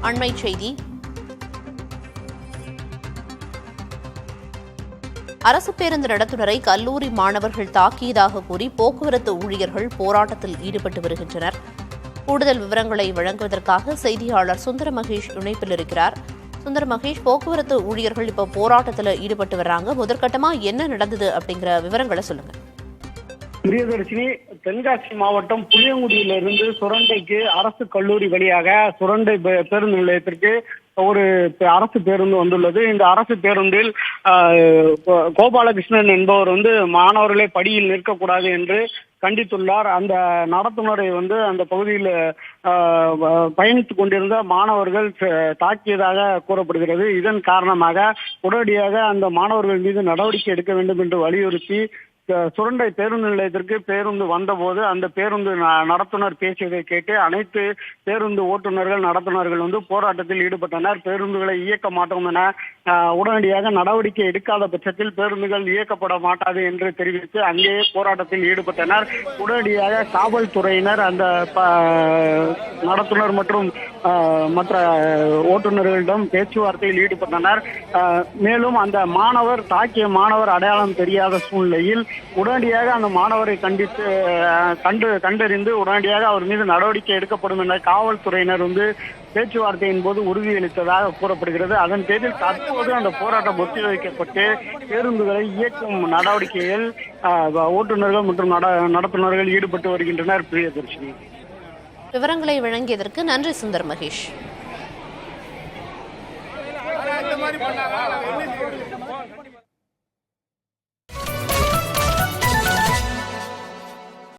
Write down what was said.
அண்மைச் செய்தி. அரசு பேருந்து நடத்துனரை கல்லூரி மாணவர்கள் தாக்கியதாக கூறி போக்குவரத்து ஊழியர்கள் போராட்டத்தில் ஈடுபட்டு வருகின்றனர். கூடுதல் விவரங்களை வழங்குவதற்காக செய்தியாளர் சுந்தர மகேஷ் இணைப்பில் இருக்கிறார். சுந்தர மகேஷ், போக்குவரத்து ஊழியர்கள் இப்போ போராட்டத்தில் ஈடுபட்டு வர்றாங்க. முதற்கட்டமா என்ன நடந்தது அப்படிங்கிற விவரங்களை சொல்லுங்க. பிரியதர்ஷினி, தென்காசி மாவட்டம் புளியங்குடியிலிருந்து சுரண்டைக்கு அரசு கல்லூரி வழியாக சுரண்டை பேருந்து நிலையத்திற்கு ஒரு அரசு பேருந்து வந்துள்ளது. இந்த அரசு பேருந்தில் கோபாலகிருஷ்ணன் என்பவர் மாணவர்களே படியில் நிற்கக்கூடாது என்று கண்டித்துள்ளார். அந்த நடத்துனரை அந்த பகுதியில் பயணித்துக் கொண்டிருந்த மாணவர்கள் தாக்கியதாக கூறப்படுகிறது. இதன் காரணமாக உடனடியாக அந்த மாணவர்கள் மீது நடவடிக்கை எடுக்க வேண்டும் என்று வலியுறுத்தி சுரண்டை பேருந்து நிலையத்திற்கு பேருந்து வந்தபோது அந்த பேருந்து நடத்துனர் பேசியதை கேட்டு அனைத்து பேருந்து ஓட்டுநர்கள் நடத்துனர்கள் போராட்டத்தில் ஈடுபட்டனர். பேருந்துகளை இயக்க மாட்டோம் என உடனடியாக நடவடிக்கை எடுக்காத பட்சத்தில் பேருந்துகள் இயக்கப்பட மாட்டாது என்று தெரிவித்து அங்கேயே போராட்டத்தில் ஈடுபட்டனர். உடனடியாக காவல்துறையினர் அந்த நடத்துனர் மற்றும் மற்ற ஓட்டுநர்களிடம் பேச்சுவார்த்தையில் ஈடுபட்டனர். மேலும் அந்த மாணவர் தாக்கிய மாணவர் அடையாளம் தெரியாத சூழ்நிலையில் உடனடியாக அந்த மாணவரை கண்டறிந்து உடனடியாக அவர் மீது நடவடிக்கை எடுக்கப்படும் என காவல்துறையினர் பேச்சுவார்த்தையின் போது உறுதியளித்ததாக கூறப்படுகிறது. அதன் பேரில் தற்போது அந்த போராட்டம் ஒத்திவைக்கப்பட்டு பேருந்துகளை இயக்கும் நடவடிக்கையில் ஓட்டுநர்கள் மற்றும் நடத்துனர்கள் ஈடுபட்டு வருகின்றனர். பிரியதர்ஷினி, விவரங்களை வழங்கியதற்கு நன்றி சுந்தர் மகேஷ்.